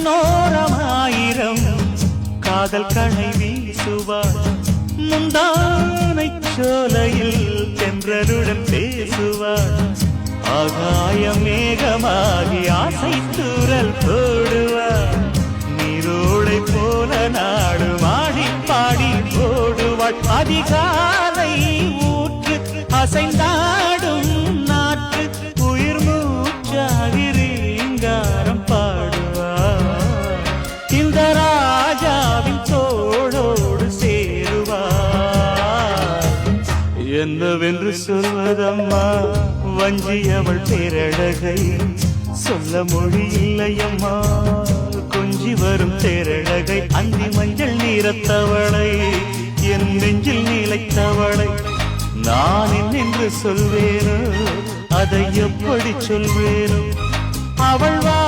கண்ணோரமாயிரம் காதல் கணை வீசுவார் முந்தானை சோலையில் சென்றருடன் பேசுவார் ஆகாய மேகமாகி ஆசை தூரல் போடுவார் நீரோடை போல நாடு மாடி பாடி போடுவாள் அதிகாலை ஊற்று அசைந்தாடும் நாட்டு உயிர் மூச்சாகிறீங்காரம் பாடுவார் இந்த ராஜாவின் தோளோடு சேருவார் என்னவென்று சொல்வதம்மா வஞ்சி அவள் பேரழகை சொல்ல மொழி இல்லையம்மா கொஞ்சி வரும் தேரழகை அந்தி மஞ்சள் நீரத்தவளை என் நெஞ்சில் நீலைத்தவளை நான் என்னென்று சொல்வேனோ அதை எப்படி சொல்வேனோ அவள் வா